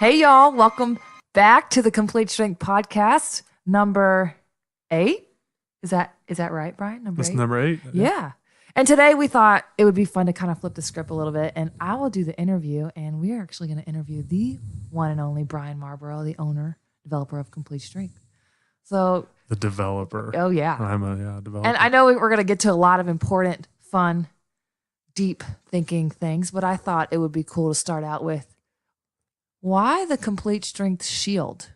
Hey y'all, welcome back to the Complete Strength Podcast, number 8. Is that right, Bryan? Number That's 8? number 8. Yeah. And today we thought it would be fun to kind of flip the script a little bit, and I will do the interview, and we are actually going to interview the one and only Bryan Marborough, the owner, developer of Complete Strength. So, The developer. oh yeah. I'm a developer. And I know we're going to get to a lot of important, fun, deep thinking things, but I thought it would be cool to start out with why the Complete Strength Shield?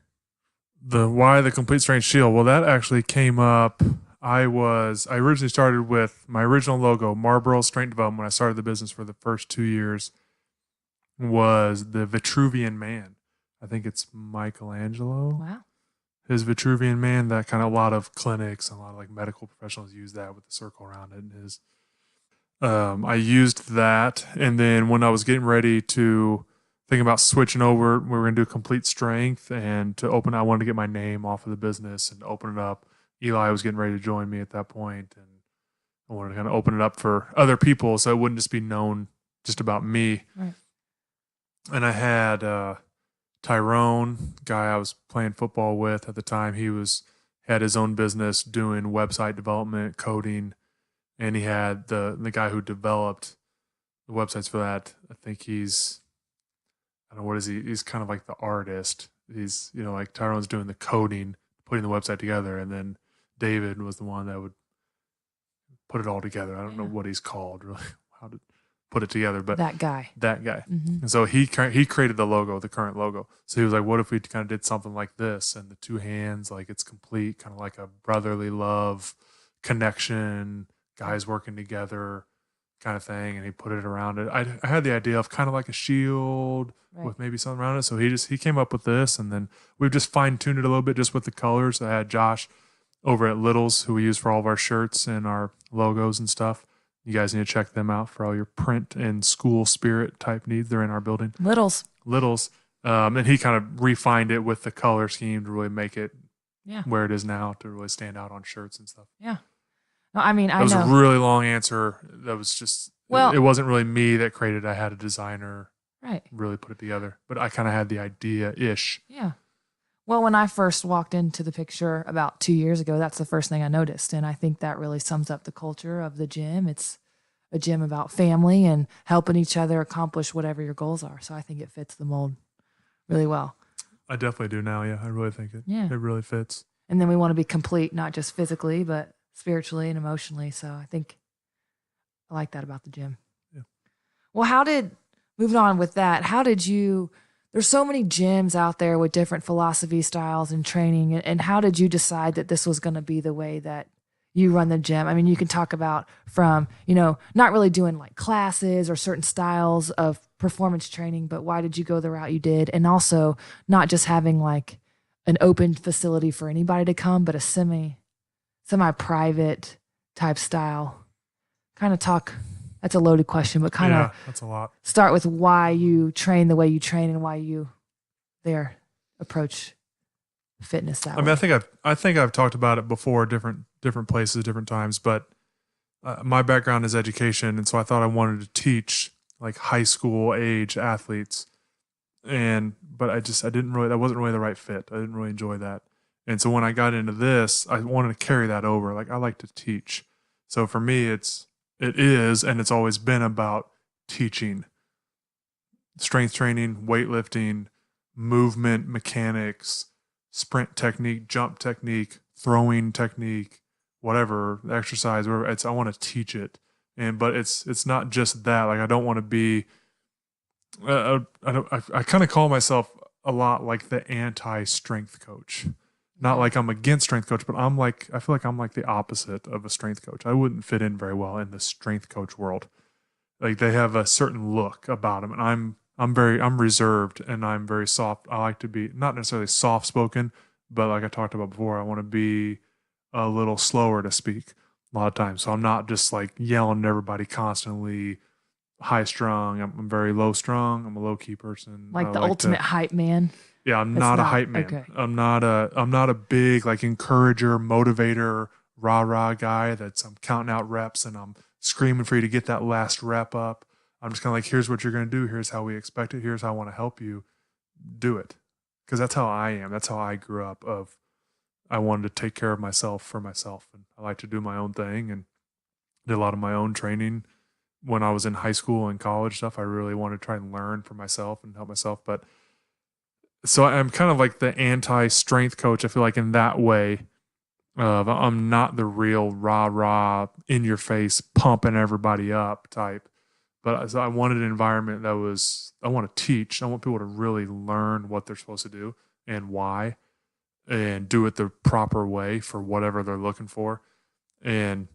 Why the Complete Strength Shield? Well, that actually came up. I originally started with my original logo, Marlboro Strength Development. When I started the business for the first 2 years, was the Vitruvian Man. I think it's Michelangelo. Wow. His Vitruvian Man. That kind of a lot of clinics and a lot of like medical professionals use that with the circle around it. And I used that, and then when I was getting ready to thinking about switching over, we were going to do Complete Strength, and I wanted to get my name off of the business and open it up. Eli was getting ready to join me at that point, and I wanted to kind of open it up for other people so it wouldn't just be known just about me. Right. And I had Tyrone, guy I was playing football with at the time. He had his own business doing website development, coding, and he had the guy who developed the websites for that. I think I don't know, what is he? He's kind of like the artist. He's, like Tyrone's doing the coding, putting the website together, and then David was the one that would put it all together. I don't know what he's called, really, how to put it together, but that guy. Mm-hmm. And so he created the logo, the current logo. So he was like, what if we kind of did something like this, and the two hands, like it's complete, kind of like a brotherly love connection, guys working together kind of thing, and he put it around it. I had the idea of kind of like a shield with maybe something around it. So he came up with this, and then we've just fine-tuned it a little bit just with the colors. I had Josh over at Little's, who we use for all of our shirts and our logos and stuff. You guys need to check them out for all your print and school spirit type needs. They're in our building. Little's. And he kind of refined it with the color scheme to really make it where it is now, to really stand out on shirts and stuff. Yeah. No, I mean, that was a really long answer. That was just, it wasn't really me that created it. I had a designer really put it together. But I kind of had the idea-ish. Yeah. Well, when I first walked into the picture about 2 years ago, that's the first thing I noticed. And I think that really sums up the culture of the gym. It's a gym about family and helping each other accomplish whatever your goals are. So I think it fits the mold really well. I definitely do now, yeah. I really think it really fits. And then we want to be complete, not just physically, but spiritually and emotionally. So I think I like that about the gym. Yeah. Well, moving on with that, there's so many gyms out there with different philosophy styles and training. And how did you decide that this was going to be the way that you run the gym? I mean, you can talk about from, not really doing like classes or certain styles of performance training, but why did you go the route you did? And also not just having like an open facility for anybody to come, but a semi-private type style. Kind of talk, that's a loaded question, but kind of that's a lot. Start with why you train the way you train and why you approach fitness that way. I mean, I think I've talked about it before, different places, different times, but my background is education, and so I thought I wanted to teach like high school age athletes, but I didn't really, that wasn't really the right fit. I didn't really enjoy that. And so when I got into this, I wanted to carry that over. Like, I like to teach. So for me, it is, and it's always been about teaching. Strength training, weightlifting, movement mechanics, sprint technique, jump technique, throwing technique, whatever, exercise, whatever. I want to teach it. But it's not just that. Like, I don't want to be, I kind of call myself a lot like the anti-strength coach. Not like I'm against strength coach, but I feel like I'm like the opposite of a strength coach. I wouldn't fit in very well in the strength coach world. Like, they have a certain look about them, and I'm reserved, and I'm very soft. I like to be not necessarily soft spoken, but like I talked about before, I want to be a little slower to speak a lot of times. So I'm not just like yelling at everybody constantly, high strung. I'm very low strung. I'm a low key person. Like the ultimate hype man. Yeah, I'm not a hype man. Okay. I'm not a big like encourager, motivator, rah guy I'm counting out reps and I'm screaming for you to get that last rep up. I'm just kind of like, here's what you're going to do. Here's how we expect it. Here's how I want to help you. do it. Because that's how I am. That's how I grew up. I wanted to take care of myself for myself, and I like to do my own thing and did a lot of my own training when I was in high school and college stuff. I really wanted to try and learn for myself and help myself. But so I'm kind of like the anti-strength coach. I feel like in that way, I'm not the real rah in your face pumping everybody up type. But so I wanted an environment that was, I want to teach. I want people to really learn what they're supposed to do and why, and do it the proper way for whatever they're looking for. And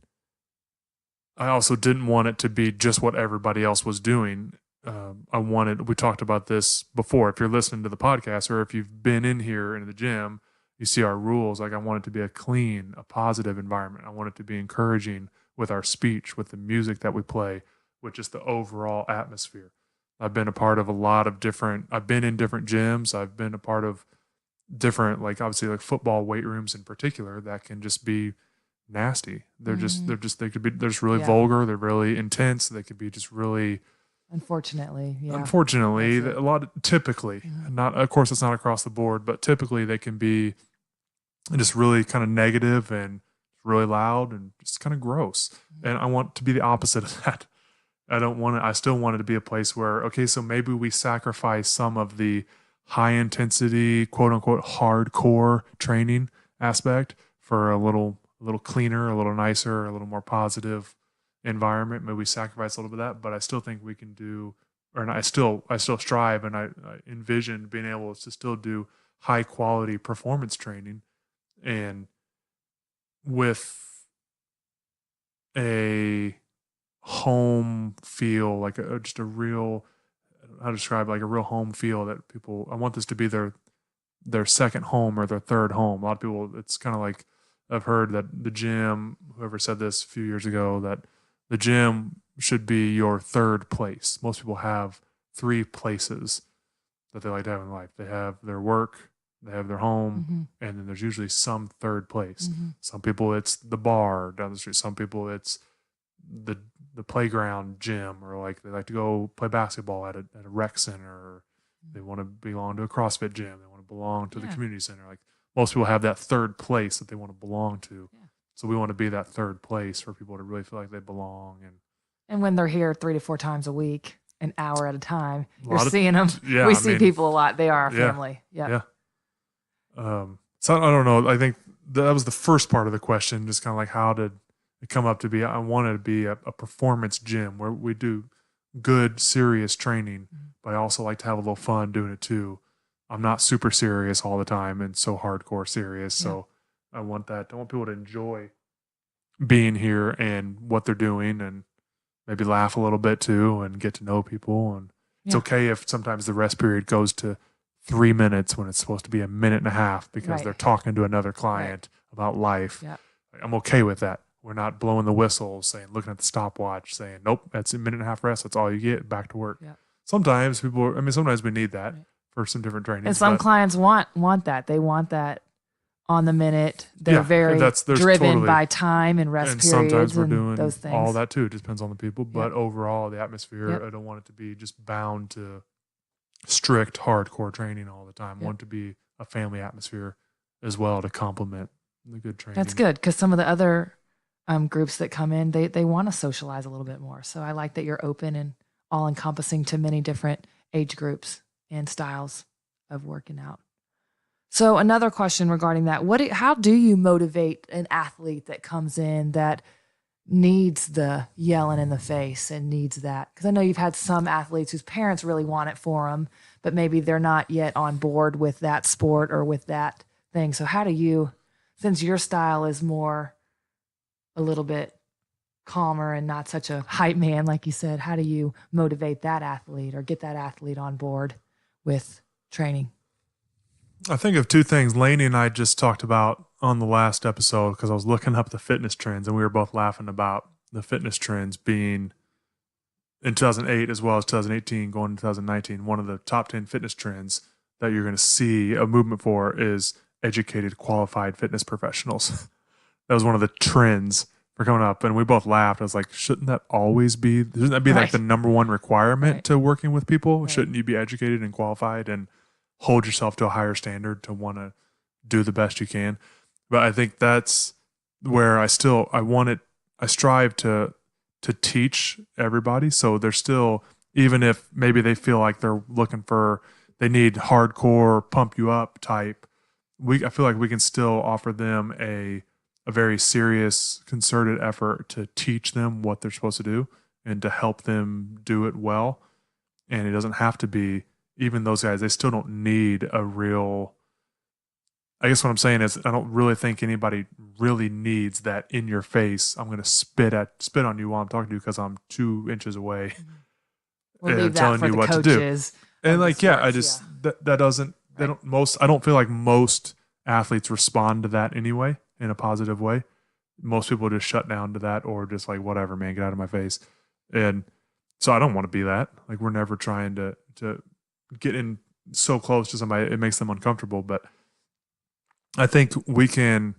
I also didn't want it to be just what everybody else was doing. We talked about this before. If you're listening to the podcast or if you've been in here in the gym, you see our rules. Like, I want it to be a clean, a positive environment. I want it to be encouraging with our speech, with the music that we play, with just the overall atmosphere. I've been a part of I've been in different gyms. I've been a part of different, like obviously like football weight rooms in particular that can just be nasty. They're just really vulgar. They're really intense. They could be just really, unfortunately, typically, not, of course it's not across the board, but typically they can be just really kind of negative and really loud and just kind of gross. And I want to be the opposite of that. I still want it to be a place where, okay, so maybe we sacrifice some of the high intensity, quote unquote, hardcore training aspect for a little cleaner, a little nicer, a little more positive environment. Maybe we sacrifice a little bit of that, but I still think we can do, I still strive, and I envision being able to still do high quality performance training, and with a home feel, like just a real, how to describe, like a real home feel that people, I want this to be their second home or their third home. A lot of people, it's kind of like, I've heard that the gym, whoever said this a few years ago, that the gym should be your third place. Most people have three places that they like to have in life. They have their work, they have their home, and then there's usually some third place. Some people it's the bar down the street. Some people it's the playground gym, or like they like to go play basketball at a rec center, or they want to belong to a CrossFit gym. They want to belong to the community center. Like, most people have that third place that they want to belong to. Yeah. So we want to be that third place for people to really feel like they belong. And when they're here 3 to 4 times a week, an hour at a time, you're seeing them. Yeah, we see people a lot. They are our family. Yeah. So I don't know. I think that was the first part of the question. Just kind of like, how did it come up to be? I wanted to be a performance gym where we do good, serious training, but I also like to have a little fun doing it too. I'm not super serious all the time and so hardcore serious. So I want people to enjoy being here and what they're doing, and maybe laugh a little bit too and get to know people. And it's okay if sometimes the rest period goes to 3 minutes when it's supposed to be a minute and a half because they're talking to another client about life. Yeah. I'm okay with that. We're not blowing the whistle, looking at the stopwatch, saying, nope, that's a minute and a half rest. That's all you get. Back to work. Yeah. Sometimes sometimes we need that for some different training. And some clients want that. They want that on the minute. They're very driven by time and rest periods. Sometimes we're doing those things. All that too. It depends on the people. But overall, the atmosphere, I don't want it to be just bound to strict, hardcore training all the time. I want it to be a family atmosphere as well to complement the good training. That's good, because some of the other groups that come in, they want to socialize a little bit more. So I like that you're open and all-encompassing to many different age groups and styles of working out. So another question regarding that, how do you motivate an athlete that comes in that needs the yelling in the face and needs that? Because I know you've had some athletes whose parents really want it for them, but maybe they're not yet on board with that sport or with that thing. So how do you, since your style is more a little bit calmer and not such a hype man, like you said, how do you motivate that athlete or get that athlete on board with training? I think of two things Lainey and I just talked about on the last episode, because I was looking up the fitness trends and we were both laughing about the fitness trends being in 2008 as well as 2018 going to 2019. One of the top 10 fitness trends that you're going to see a movement for is educated, qualified fitness professionals. That was one of the trends for coming up, and we both laughed. I was like, shouldn't that like the number one requirement to working with people? Shouldn't you be educated and qualified and hold yourself to a higher standard to want to do the best you can. But I think that's where I strive to teach everybody. So they're still, even if maybe they feel like they need hardcore pump you up type, I feel like we can still offer them a very serious, concerted effort to teach them what they're supposed to do and to help them do it well. And it doesn't have to be, even those guys, they still don't need a real, I guess what I'm saying is I don't really think anybody really needs that in your face. I'm going to spit on you while I'm talking to you because I'm 2 inches away We'll and leave I'm that telling for you the what to do. coaches. And of the like, yeah, I sports, just, yeah. that doesn't, they Right. don't, I don't feel like most athletes respond to that anyway in a positive way. Most people just shut down to that or just like, whatever, man, get out of my face. And so I don't want to be that. Like, we're never trying to get in so close to somebody, it makes them uncomfortable. But I think we can,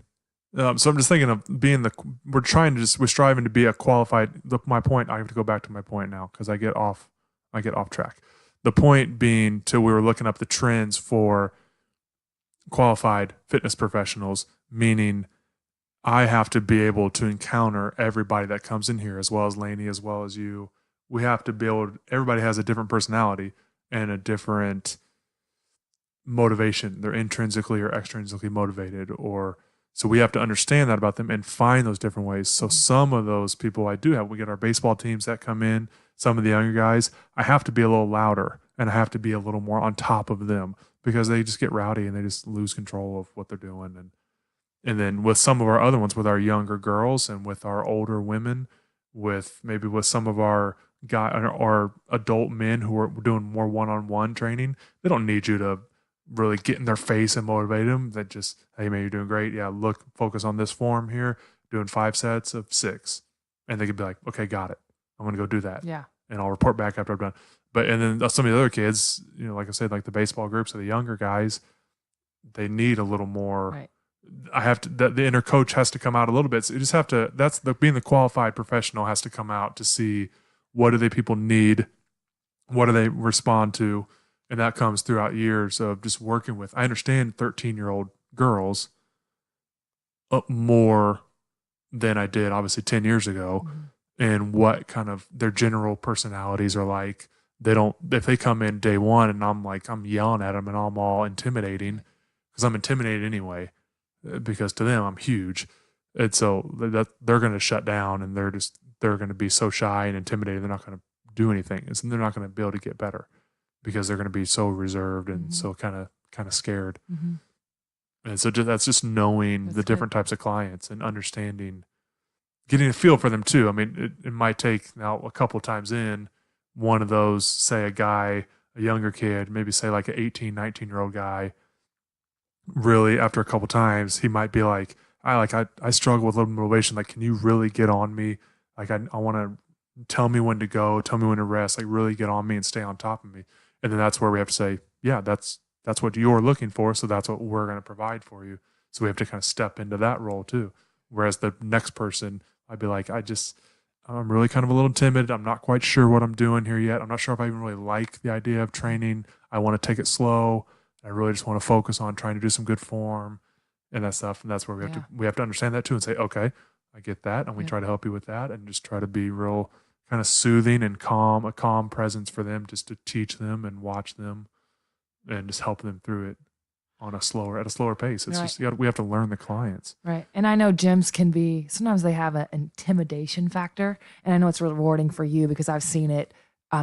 so I'm just thinking of we're striving to be a qualified, my point, I have to go back to my point now because I get off track. The point being we were looking up the trends for qualified fitness professionals, meaning I have to be able to encounter everybody that comes in here, as well as Lainey, as well as you. We have to be everybody has a different personality and a different motivation. They're intrinsically or extrinsically motivated, so we have to understand that about them and find those different ways. So some of those people we get our baseball teams that come in, some of the younger guys, I have to be a little louder and I have to be a little more on top of them because they just get rowdy and they just lose control of what they're doing. And then with some of our other ones, with our younger girls and with our older women, with some of our our adult men who are doing more one-on-one training, they don't need you to really get in their face and motivate them. That just, hey man, you're doing great. Yeah, focus on this form here, doing 5 sets of 6. And they could be like, okay, got it. I'm going to go do that. Yeah. And I'll report back after I'm done. But, and then some of the other kids, like I said, like the baseball groups or the younger guys, they need a little more. Right. The inner coach has to come out a little bit. So you just have to, being the qualified professional has to come out to see what do people need, what do they respond to, and that comes throughout years of just working with. I understand 13-year-old girls more than I did obviously 10 years ago, and what kind of their general personalities are like. If they come in day one and I'm yelling at them and I'm all intimidating, because I'm intimidated anyway, because to them I'm huge, and so that they're going to shut down and they're going to be so shy and intimidated they're not going to do anything, and they're not going to be able to get better because they're going to be so reserved and so kind of scared. And so that's just knowing the different types of clients and understanding, getting a feel for them too. I mean, it might take now a couple of times in one of those, say a younger kid, maybe say like an 18, 19-year-old guy, really after a couple times, he might be like, I struggle with a little motivation. Like, can you really get on me? Like, I want to tell me when to go, tell me when to rest, like really get on me and stay on top of me. And then that's where we have to say, yeah, that's what you're looking for. So that's what we're going to provide for you. So we have to kind of step into that role too. Whereas the next person, I'd be like, I'm really kind of a little timid. I'm not quite sure what I'm doing here yet. I'm not sure if I even really like the idea of training. I want to take it slow. I really just want to focus on trying to do some good form and that stuff. And that's where we have to understand that too and say, okay, I get that. And we try to help you with that and just try to be real kind of soothing and calm, a calm presence for them, just to teach them and watch them and just help them through it at a slower pace. It's just, we have to learn the clients. Right. And I know gyms sometimes they have an intimidation factor. And I know it's rewarding for you because I've seen it.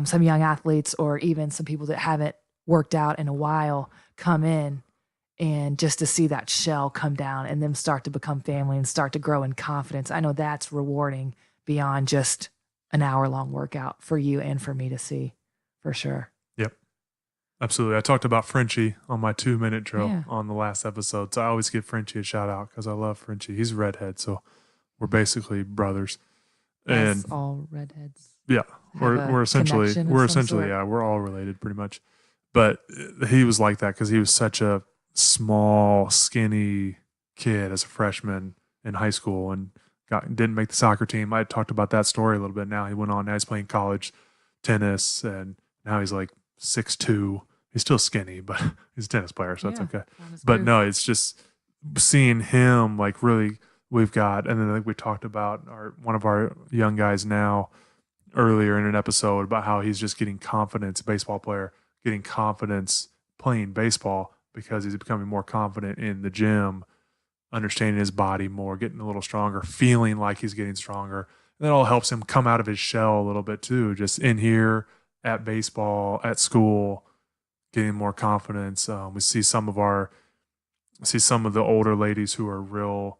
Some young athletes or even some people that haven't worked out in a while come in, and just to see that shell come down and them start to become family and start to grow in confidence. I know that's rewarding beyond just an hour-long workout for you and for me to see, for sure. Yep. Absolutely. I talked about Frenchie on my 2-minute drill on the last episode. So I always give Frenchie a shout out because I love Frenchie. He's a redhead, so we're basically brothers. And all redheads. Yeah. We're essentially we're all related pretty much. But he was like that because he was such a small, skinny kid as a freshman in high school and didn't make the soccer team. I talked about that story a little bit. Now he's playing college tennis, and now he's like 6'2", He's still skinny, but he's a tennis player, so that's Yeah, okay. found his But groove. no, it's just seeing him like really. We've got, and then like we talked about our one of our young guys now earlier in an episode about how he's just getting confidence, a baseball player getting confidence playing baseball because he's becoming more confident in the gym, understanding his body more, getting a little stronger, feeling like he's getting stronger. And that all helps him come out of his shell a little bit too, just in here at baseball, at school, getting more confidence. We see some of the older ladies who are real.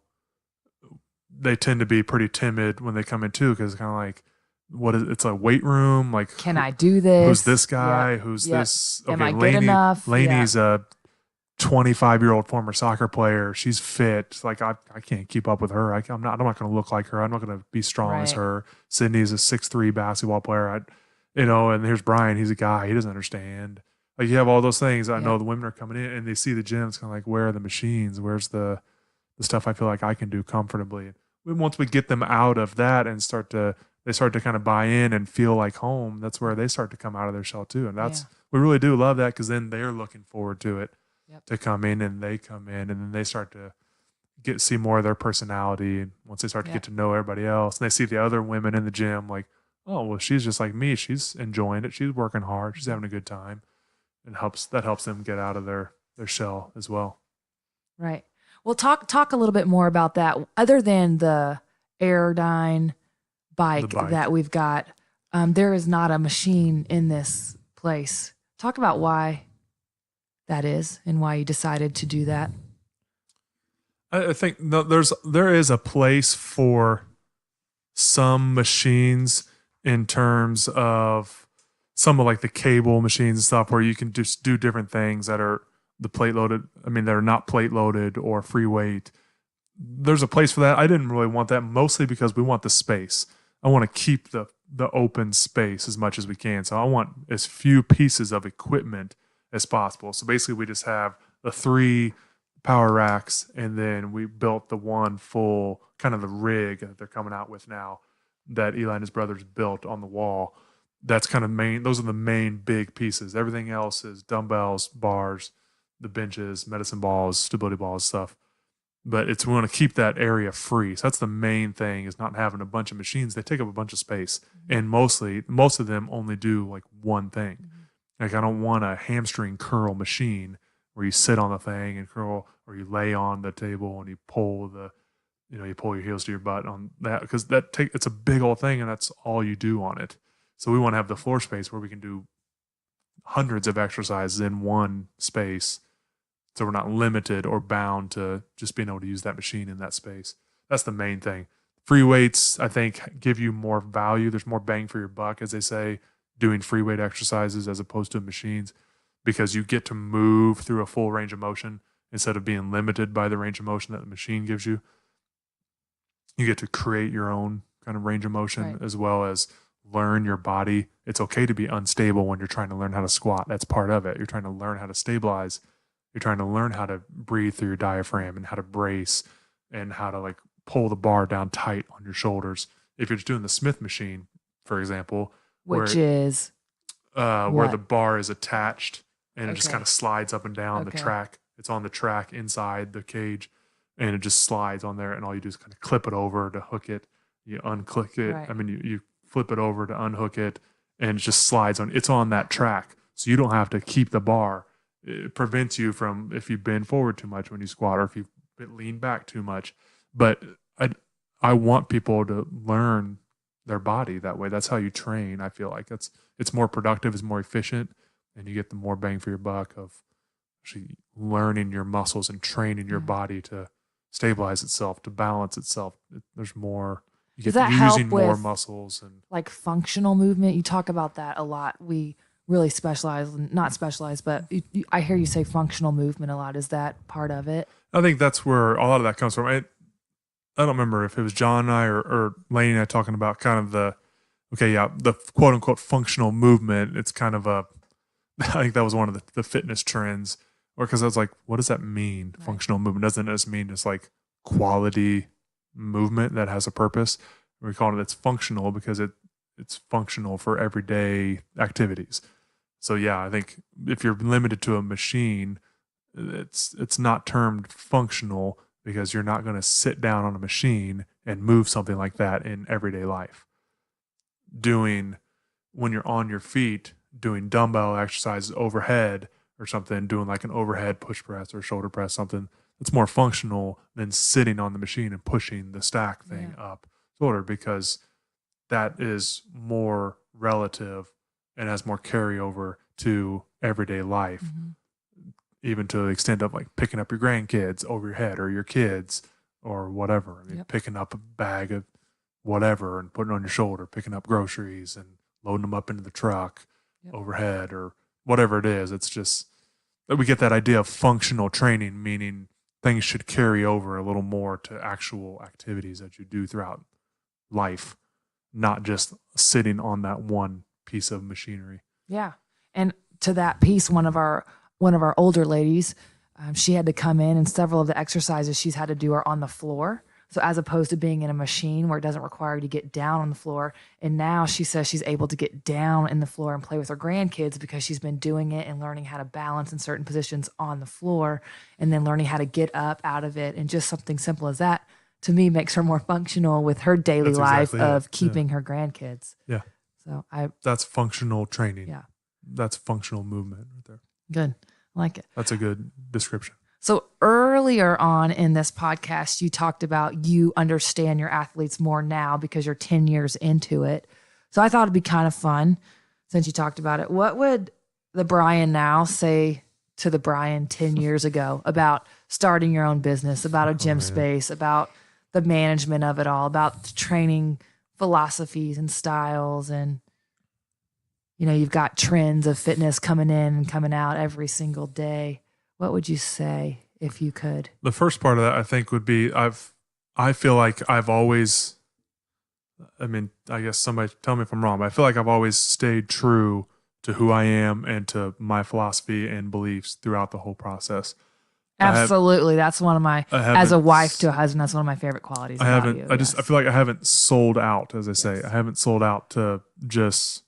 They tend to be pretty timid when they come in too, because it's kind of like, what is it's a weight room? Like, Can I do who's this? this Yep. guy? Who's Yep. this? Am Okay, I good enough? Yeah. Laney's a 25-year-old former soccer player. She's fit. Like I can't keep up with her. I'm not going to look like her. I'm not going to be strong as Right. her. Sydney's a 6'3" basketball player. And here's Bryan. He's a guy. He doesn't understand. Like you have all those things. I know Yep. the women are coming in and they see the gym. It's kind of like, where are the machines? Where's the stuff I feel like I can do comfortably? Once we get them out of that and they start to kind of buy in and feel like home. That's where they start to come out of their shell too. And Yeah. we really do love that because then they're looking forward to it Yep. to come in and they come in and then they start to see more of their personality. And once they start to Yep. get to know everybody else and they see the other women in the gym, like, oh, well, she's just like me. She's enjoying it. She's working hard. She's having a good time. And that helps them get out of their shell as well. Right. Well, talk a little bit more about that. Other than the Airdyne The bike bike. that we've got, there is not a machine in this place. Talk about why that is and why you decided to do that. I think no, there is a place for some machines in terms of some of like the cable machines and stuff where you can just do different things that are the plate loaded. I mean, that are not plate loaded or free weight. There's a place for that. I didn't really want that mostly because we want the space. I want to keep the open space as much as we can. So I want as few pieces of equipment as possible. So basically we just have the 3 power racks and then we built the one full kind of the rig that they're coming out with now that Eli and his brothers built on the wall. That's kind of those are the main big pieces. Everything else is dumbbells, bars, the benches, medicine balls, stability balls, stuff. But we want to keep that area free. So that's the main thing, is not having a bunch of machines. They take up a bunch of space. And most of them only do like one thing. Like I don't want a hamstring curl machine where you sit on the thing and curl, or you lay on the table and you pull you pull your heels to your butt on that, because it's a big old thing and that's all you do on it. So we want to have the floor space where we can do hundreds of exercises in one space. So we're not limited or bound to just being able to use that machine in that space. That's the main thing. Free weights, I think, give you more value. There's more bang for your buck, as they say, doing free weight exercises as opposed to machines, because you get to move through a full range of motion instead of being limited by the range of motion that the machine gives you. You get to create your own kind of range of motion, Right. as well as learn your body. It's okay to be unstable when you're trying to learn how to squat. That's part of it. You're trying to learn how to stabilize. You're trying to learn how to breathe through your diaphragm and how to brace and how to like pull the bar down tight on your shoulders. If you're just doing the Smith machine, for example, Which is where the what? bar is attached and it just Okay. kind of slides up and down the Okay. track. It's on the track inside the cage and it just slides on there, and all you do is kind of clip it over to hook it. You unclick it. Right. I mean, you flip it over to unhook it, and it just slides on. It's on that track, so you don't have to keep the bar. It prevents you from, if you bend forward too much when you squat, or if you lean back too much. But I want people to learn their body that way. That's how you train. I feel like it's more productive, it's more efficient, and you get the more bang for your buck of actually learning your muscles and training your body to stabilize itself, to balance itself. There's more. You Does get that using help more with muscles and like functional movement? You talk about that a lot. We really specialize, not specialize, but I hear you say functional movement a lot. Is that part of it? I think that's where a lot of that comes from. I don't remember if it was John and I or Lane and I talking about kind of the quote unquote functional movement. It's kind of I think that was one of the fitness trends, or because I was like, what does that mean? Right. Functional movement doesn't just mean just like quality movement that has a purpose. We call it's functional because it's functional for everyday activities. So yeah, I think if you're limited to a machine, it's not termed functional because you're not going to sit down on a machine and move something like that in everyday life. Doing when you're on your feet, doing dumbbell exercises overhead or something, doing like an overhead push press or shoulder press, something that's more functional than sitting on the machine and pushing the stack thing up shoulder, because that is more relative and has more carryover to everyday life, even to the extent of like picking up your grandkids over your head or your kids or whatever. I mean, picking up a bag of whatever and putting it on your shoulder, picking up groceries and loading them up into the truck overhead or whatever it is. It's just that we get that idea of functional training, meaning things should carry over a little more to actual activities that you do throughout life, not just sitting on that one piece of machinery. Yeah. And to that piece, one of our older ladies, she had to come in, and several of the exercises she's had to do are on the floor. So as opposed to being in a machine where it doesn't require you to get down on the floor. And now she says she's able to get down in the floor and play with her grandkids because she's been doing it and learning how to balance in certain positions on the floor, and then learning how to get up out of it. And just something simple as that, to me, makes her more functional with her daily life of keeping her grandkids. Yeah. So that's functional training. Yeah. That's functional movement right there. Good. I like it. That's a good description. So earlier on in this podcast, you talked about you understand your athletes more now because you're 10 years into it. So I thought it'd be kind of fun, since you talked about it. What would the Bryan now say to the Bryan 10 years ago about starting your own business, about a gym space, about the management of it all, about the training philosophies and styles? And, you know, you've got trends of fitness coming in and coming out every single day. What would you say if you could? The first part of that, I think, would be I feel like I've always, I mean, I guess somebody tell me if I'm wrong, but I feel like I've always stayed true to who I am and to my philosophy and beliefs throughout the whole process. Absolutely. That's one of my, as a wife to a husband, that's one of my favorite qualities about you. I feel like I haven't sold out, as I say. I haven't sold out to just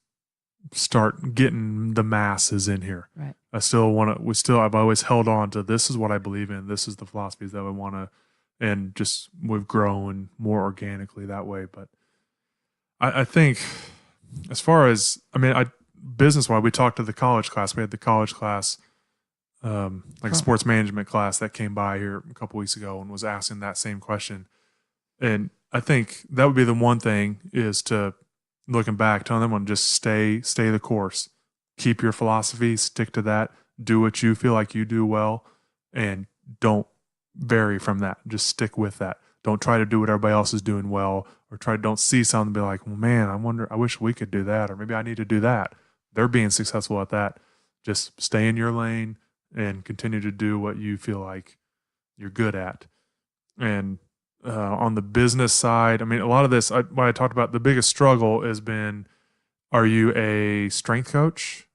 start getting the masses in here. Right. I still want to, I've always held on to, this is what I believe in. This is the philosophies that I want to, and just we've grown more organically that way. But I think as far as, I mean, business-wise, we talked to the college class. We had the college class, like a sports management class that came by here a couple weeks ago and was asking that same question. And I think that would be the one thing, is to, looking back, telling them, just stay the course, keep your philosophy, stick to that, do what you feel like you do well, and don't vary from that. Just stick with that. Don't try to do what everybody else is doing well, or don't see something and be like, well, man, I wish we could do that, or maybe I need to do that. They're being successful at that. Just stay in your lane and continue to do what you feel like you're good at. And on the business side, I mean, a lot of this, what I talked about, the biggest struggle has been, are you a strength coach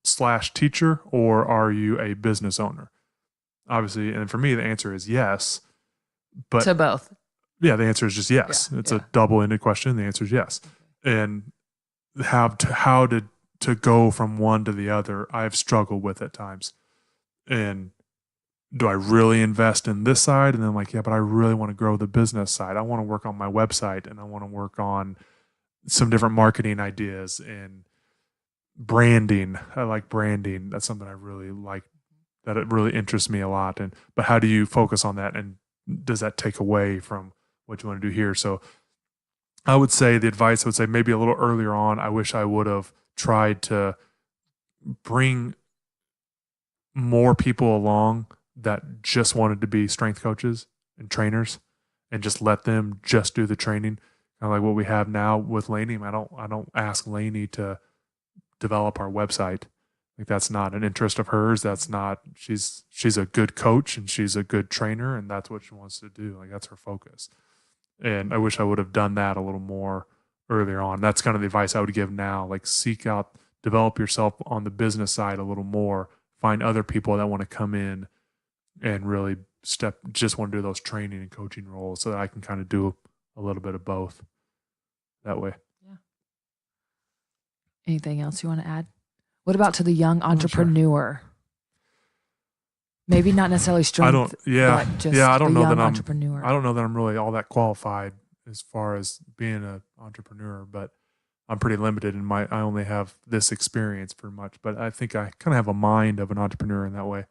/ teacher, or are you a business owner? Obviously, and for me, the answer is yes. But to both. Yeah, the answer is just yes. It's a double-ended question. The answer is yes. And how to go from one to the other, I've struggled with at times. And do I really invest in this side? And then like, yeah, but I really want to grow the business side. I want to work on my website, and I want to work on some different marketing ideas and branding. I like branding. That's something I really like, that it really interests me a lot. But how do you focus on that? And does that take away from what you want to do here? So I would say the advice, I would say maybe a little earlier on, I wish I would have tried to bring more people along that just wanted to be strength coaches and trainers, and just let them just do the training. Kind of like what we have now with Lainey. I don't ask Lainey to develop our website. Like, that's not an interest of hers. That's not, she's a good coach and she's a good trainer, and that's what she wants to do. Like, that's her focus. And I wish I would have done that a little more earlier on. That's kind of the advice I would give now. Like, seek out, develop yourself on the business side a little more. Find other people that want to come in and really just want to do those training and coaching roles, so that I can kind of do a little bit of both that way. Yeah. Anything else you want to add? What about to the young I'm not sure. entrepreneur? Maybe not necessarily strength. Yeah, but just I don't the know young that entrepreneur. I don't know that I'm really all that qualified as far as being an entrepreneur, but I'm pretty limited in I only have this experience pretty much, but I think I kind of have a mind of an entrepreneur in that way.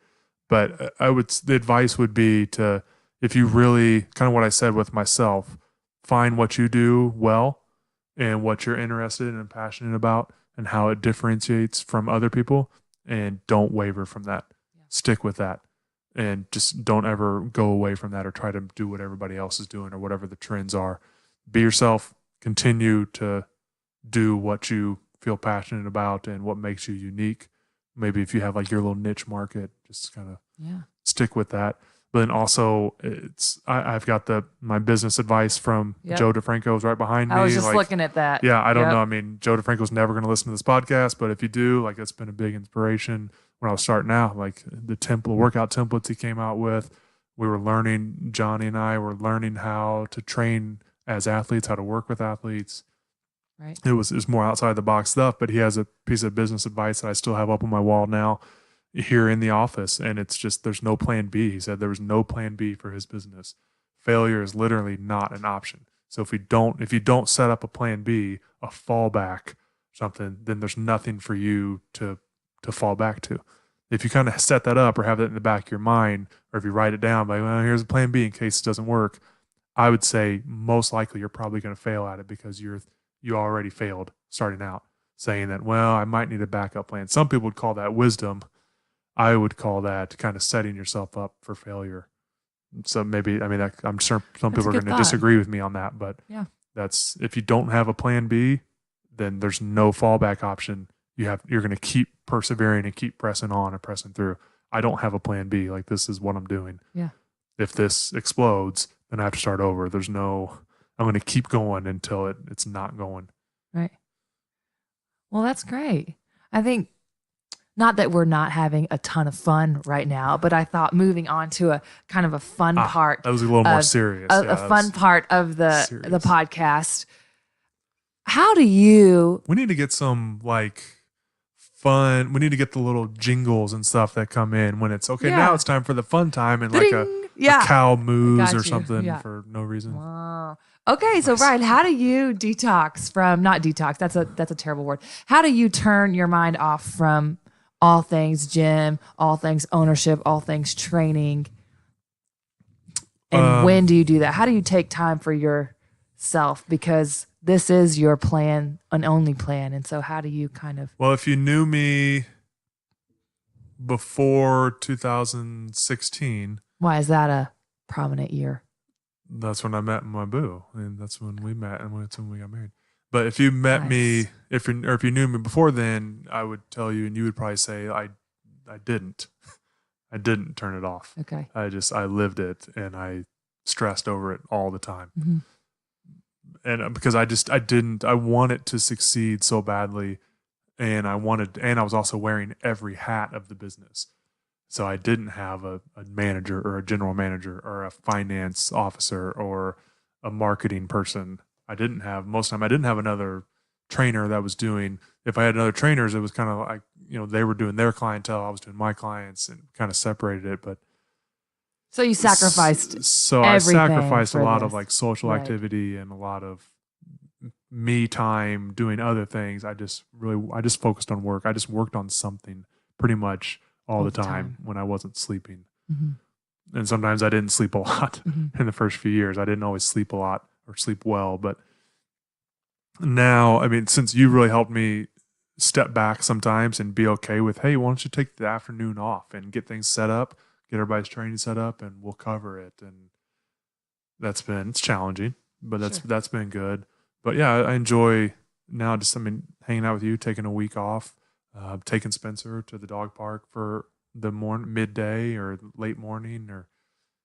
But the advice would be to, if you really, kind of what I said with myself, find what you do well and what you're interested in and passionate about and how it differentiates from other people, and don't waver from that. Yeah. Stick with that, and just don't ever go away from that or try to do what everybody else is doing or whatever the trends are. Be yourself, continue to do what you feel passionate about and what makes you unique. Maybe if you have like your little niche market, just kind of stick with that. But then also, I've got my business advice from Joe DeFranco is right behind me. I was just looking at that. Yeah, I don't know. I mean, Joe DeFranco's never going to listen to this podcast, but if you do, like, it's been a big inspiration when I was starting out. Like the workout templates he came out with, we were learning. Johnny and I were learning how to train as athletes, how to work with athletes. Right. It was more outside the box stuff, but he has a piece of business advice that I still have up on my wall now here in the office. And it's just, there's no plan B. He said there was no plan B for his business. Failure is literally not an option. So if you don't set up a plan B, a fallback, something, then there's nothing for you to fall back to. If you kind of set that up or have that in the back of your mind, or if you write it down, like, well, here's a plan B in case it doesn't work, I would say most likely you're probably going to fail at it because you already failed starting out, saying that, well, I might need a backup plan. Some people would call that wisdom. I would call that kind of setting yourself up for failure. So maybe, I mean, I'm sure some people are going to disagree with me on that, but that's, if you don't have a plan B, then there's no fallback option. You're going to keep persevering and keep pressing on and pressing through. I don't have a plan B. Like, this is what I'm doing. Yeah. If this explodes, then I have to start over. I'm going to keep going until it's not going. Right. Well, that's great. I think, not that we're not having a ton of fun right now, but I thought moving on to a kind of a fun part. That was a little more serious. A fun part of the podcast. How do you... We need to get some like fun. We need to get the little jingles and stuff that come in when it's okay. Now it's time for the fun time, and like a cow moves or something for no reason. Wow. Okay, so Bryan, how do you detox from, not detox, that's a terrible word. How do you turn your mind off from all things gym, all things ownership, all things training? And when do you do that? How do you take time for yourself? Because this is your plan, an only plan. And so how do you kind of... Well, if you knew me before 2016... Why is that a prominent year? That's when I met my boo. And that's when we met, and that's when we got married. But if you met me, if you knew me before then, I would tell you, and you would probably say, I didn't turn it off. Okay. I lived it, and I stressed over it all the time. Mm-hmm. And because I wanted to succeed so badly, and I was also wearing every hat of the business. So I didn't have a manager or a general manager or a finance officer or a marketing person. Most of the time I didn't have another trainer that was doing, if I had other trainers, it was kind of like, they were doing their clientele, I was doing my clients, and kind of separated it. But so you sacrificed I sacrificed a lot of like social activity and a lot of me time doing other things. I just focused on work. I just worked on something pretty much all the time when I wasn't sleeping. Mm-hmm. And sometimes I didn't sleep a lot in the first few years. I didn't always sleep a lot or sleep well, but now, I mean, since you really helped me step back sometimes and be okay with, hey, why don't you take the afternoon off and get things set up, get everybody's training set up, and we'll cover it. And it's challenging, but that's been good. But yeah, I enjoy now just, hanging out with you, taking a week off, taking Spencer to the dog park for the midday or late morning, or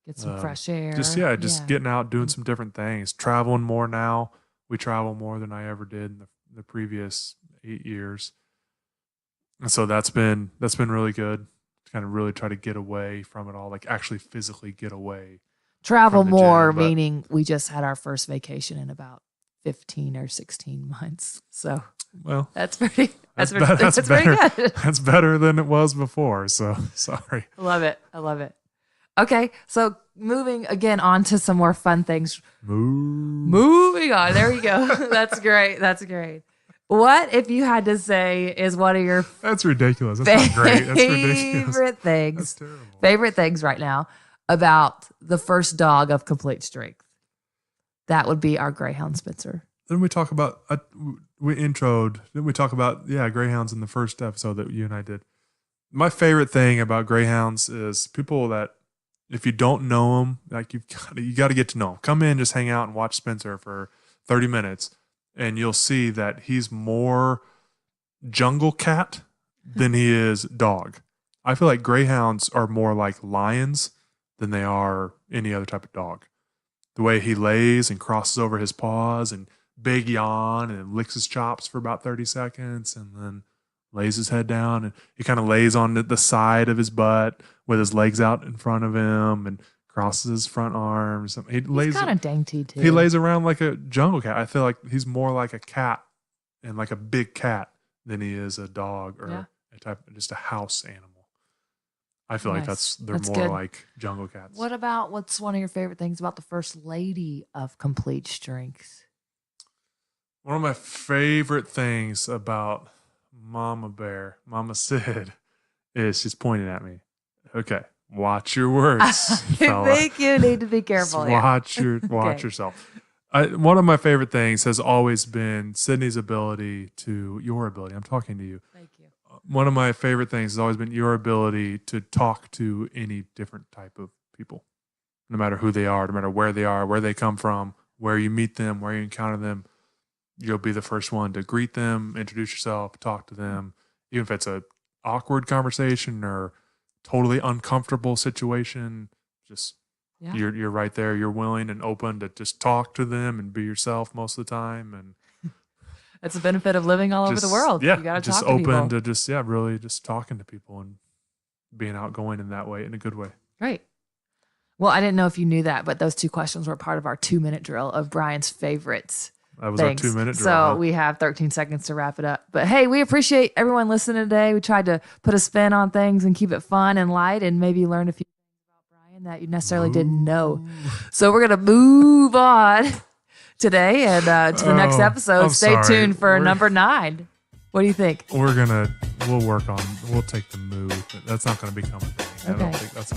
get some fresh air. Just getting out, doing some different things, traveling more now. We travel more than I ever did in the previous 8 years. And so that's been really good to kind of really try to get away from it all, like actually physically get away. Travel more, meaning we just had our first vacation in about 15 or 16 months. So Well, that's pretty that's pretty better. good. That's better than it was before. So sorry. I love it. Okay, so moving again on to some more fun things. Moving on. There you go. That's great. What if you had to say is one of your That's ridiculous. That's not great. That's ridiculous. favorite things? That's terrible. Favorite things right now about the first dog of complete strength? That would be our Greyhound Spencer. Didn't we talk about, didn't we talk about, Greyhounds in the first episode that you and I did? My favorite thing about Greyhounds is people that, if you don't know them, like you got to get to know them. Come in, just hang out and watch Spencer for 30 minutes, and you'll see that he's more jungle cat than he is dog. I feel like Greyhounds are more like lions than they are any other type of dog. The way he lays and crosses over his paws and big yawn and licks his chops for about 30 seconds and then lays his head down, and he kind of lays on the side of his butt with his legs out in front of him and crosses his front arms. He's kind of dainty too. He lays around like a jungle cat. I feel like he's more like a cat and like a big cat than he is a dog or just a house animal. I feel like they're more good. like jungle cats. What's one of your favorite things about the first lady of complete strength? One of my favorite things about Mama Bear, Mama Sid, is she's pointing at me. Okay, watch your words. I think you need to be careful here. Watch yourself. One of my favorite things has always been Sidney's ability to your ability. I'm talking to you. Thank you. One of my favorite things has always been your ability to talk to any different type of people, no matter who they are, no matter where they are, where they come from, where you meet them, where you encounter them. You'll be the first one to greet them, introduce yourself, talk to them, even if it's a awkward conversation or totally uncomfortable situation. Just you're right there. You're willing and open to just talk to them and be yourself most of the time. And that's the benefit of living all over the world. Yeah, you got to just talk to people. open to just really just talking to people and being outgoing in that way, in a good way. Right. Well, I didn't know if you knew that, but those two questions were part of our 2-minute drill of Bryan's favorites. That was things. Our 2-minute drill. So we have 13 seconds to wrap it up. But hey, we appreciate everyone listening today. We tried to put a spin on things and keep it fun and light and maybe learn a few things about Bryan that you necessarily didn't know. So we're going to move on today and to the next episode. Stay tuned for number 9. What do you think? We'll take the move. That's not going to become a thing. Okay. I don't think that's